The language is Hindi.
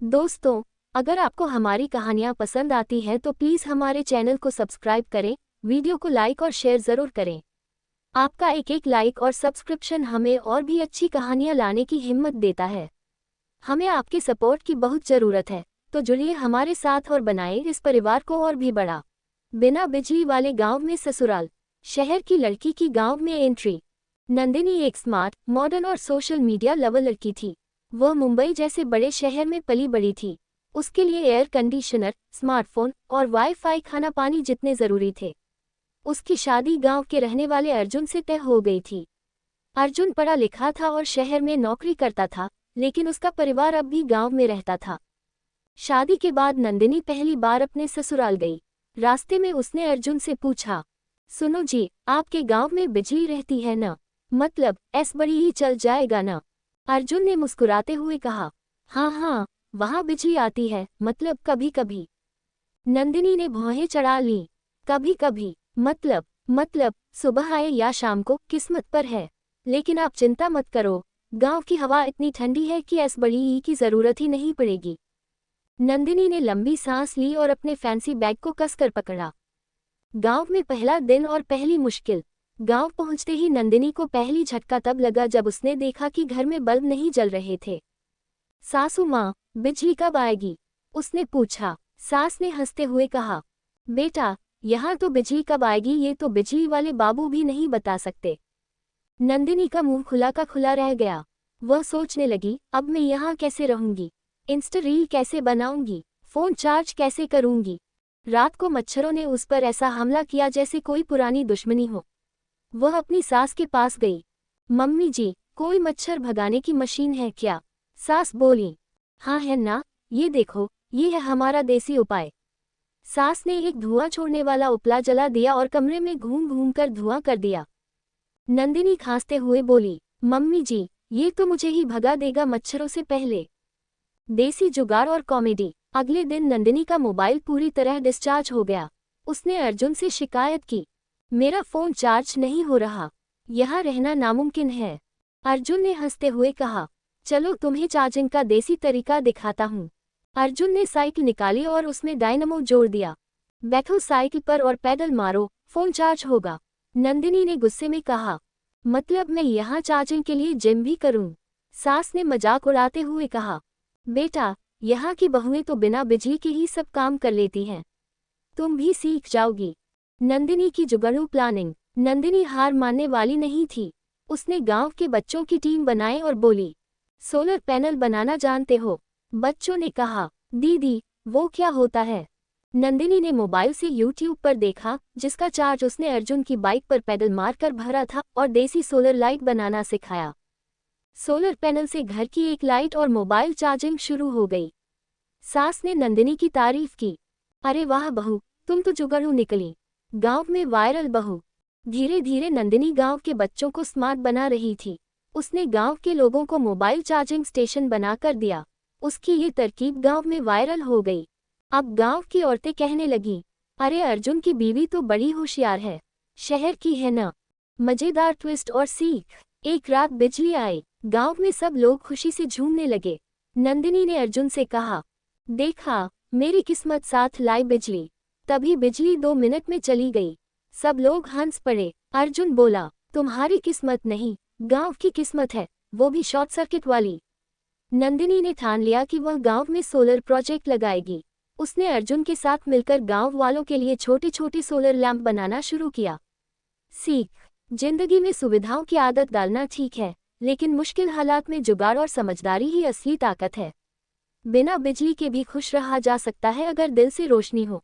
दोस्तों, अगर आपको हमारी कहानियाँ पसंद आती हैं तो प्लीज़ हमारे चैनल को सब्सक्राइब करें, वीडियो को लाइक और शेयर ज़रूर करें। आपका एक लाइक और सब्सक्रिप्शन हमें और भी अच्छी कहानियाँ लाने की हिम्मत देता है। हमें आपके सपोर्ट की बहुत ज़रूरत है, तो जुड़िए हमारे साथ और बनाएं इस परिवार को और भी बड़ा। बिना बिजली वाले गांव में ससुराल, शहर की लड़की की गांव में एंट्री। नंदिनी एक स्मार्ट, मॉडर्न और सोशल मीडिया लवर लड़की थी। वह मुंबई जैसे बड़े शहर में पली बड़ी थी। उसके लिए एयर कंडीशनर, स्मार्टफोन और वाईफाई खाना पानी जितने जरूरी थे। उसकी शादी गांव के रहने वाले अर्जुन से तय हो गई थी। अर्जुन पढ़ा लिखा था और शहर में नौकरी करता था, लेकिन उसका परिवार अब भी गांव में रहता था। शादी के बाद नंदिनी पहली बार अपने ससुराल गई। रास्ते में उसने अर्जुन से पूछा, सुनो जी, आपके गांव में बिजली रहती है न? मतलब ऐस बड़ी ही चल जाएगा न? अर्जुन ने मुस्कुराते हुए कहा, हाँ हाँ, वहाँ बिजली आती है, मतलब कभी कभी। नंदिनी ने भौहें चढ़ा लीं। कभी कभी मतलब सुबह आए या शाम को, किस्मत पर है। लेकिन आप चिंता मत करो, गांव की हवा इतनी ठंडी है कि ऐस बड़ी ही की जरूरत ही नहीं पड़ेगी। नंदिनी ने लंबी सांस ली और अपने फैंसी बैग को कसकर पकड़ा। गांव में पहला दिन और पहली मुश्किल। गांव पहुंचते ही नंदिनी को पहली झटका तब लगा जब उसने देखा कि घर में बल्ब नहीं जल रहे थे। सासू माँ, बिजली कब आएगी? उसने पूछा। सास ने हंसते हुए कहा, बेटा, यहाँ तो बिजली कब आएगी ये तो बिजली वाले बाबू भी नहीं बता सकते। नंदिनी का मुंह खुला का खुला रह गया। वह सोचने लगी, अब मैं यहाँ कैसे रहूंगी? इंस्टा रील कैसे बनाऊंगी? फोन चार्ज कैसे करूंगी? रात को मच्छरों ने उस पर ऐसा हमला किया जैसे कोई पुरानी दुश्मनी हो। वह अपनी सास के पास गई। मम्मी जी, कोई मच्छर भगाने की मशीन है क्या? सास बोली, हाँ है ना, ये देखो, ये है हमारा देसी उपाय। सास ने एक धुआं छोड़ने वाला उपला जला दिया और कमरे में घूम घूम कर धुआं कर दिया। नंदिनी खांसते हुए बोली, मम्मी जी, ये तो मुझे ही भगा देगा मच्छरों से पहले। देसी जुगाड़ और कॉमेडी। अगले दिन नंदिनी का मोबाइल पूरी तरह डिस्चार्ज हो गया। उसने अर्जुन से शिकायत की, मेरा फोन चार्ज नहीं हो रहा, यहाँ रहना नामुमकिन है। अर्जुन ने हंसते हुए कहा, चलो तुम्हें चार्जिंग का देसी तरीका दिखाता हूँ। अर्जुन ने साइकिल निकाली और उसमें डायनमो जोड़ दिया। बैठो साइकिल पर और पैडल मारो, फोन चार्ज होगा। नंदिनी ने गुस्से में कहा, मतलब मैं यहाँ चार्जिंग के लिए जिम भी करूँ? सास ने मजाक उड़ाते हुए कहा, बेटा, यहाँ की बहुएं तो बिना बिजली के ही सब काम कर लेती हैं, तुम भी सीख जाओगी। नंदिनी की जुगाड़ू प्लानिंग। नंदिनी हार मानने वाली नहीं थी। उसने गांव के बच्चों की टीम बनाई और बोली, सोलर पैनल बनाना जानते हो? बच्चों ने कहा, दीदी, वो क्या होता है? नंदिनी ने मोबाइल से यूट्यूब पर देखा, जिसका चार्ज उसने अर्जुन की बाइक पर पैडल मारकर भरा था और देसी सोलर लाइट बनाना सिखाया। सोलर पैनल से घर की एक लाइट और मोबाइल चार्जिंग शुरू हो गई। सास ने नंदिनी की तारीफ की, अरे वाह बहू, तुम तो जुगाड़ू निकली, गांव में वायरल बहू। धीरे धीरे नंदिनी गांव के बच्चों को स्मार्ट बना रही थी। उसने गांव के लोगों को मोबाइल चार्जिंग स्टेशन बनाकर दिया। उसकी ये तरकीब गांव में वायरल हो गई। अब गांव की औरतें कहने लगीं, अरे अर्जुन की बीवी तो बड़ी होशियार है, शहर की है न। मजेदार ट्विस्ट और सीख। एक रात बिजली आई। गांव में सब लोग खुशी से झूमने लगे। नंदिनी ने अर्जुन से कहा, देखा, मेरी किस्मत साथ लाई बिजली। तभी बिजली 2 मिनट में चली गई। सब लोग हंस पड़े। अर्जुन बोला, तुम्हारी किस्मत नहीं, गांव की किस्मत है, वो भी शॉर्ट सर्किट वाली। नंदिनी ने ठान लिया कि वह गांव में सोलर प्रोजेक्ट लगाएगी। उसने अर्जुन के साथ मिलकर गांव वालों के लिए छोटे छोटे सोलर लैंप बनाना शुरू किया। सीख। जिंदगी में सुविधाओं की आदत डालना ठीक है, लेकिन मुश्किल हालात में जुगाड़ और समझदारी ही असली ताकत है। बिना बिजली के भी खुश रहा जा सकता है अगर दिल से रोशनी हो।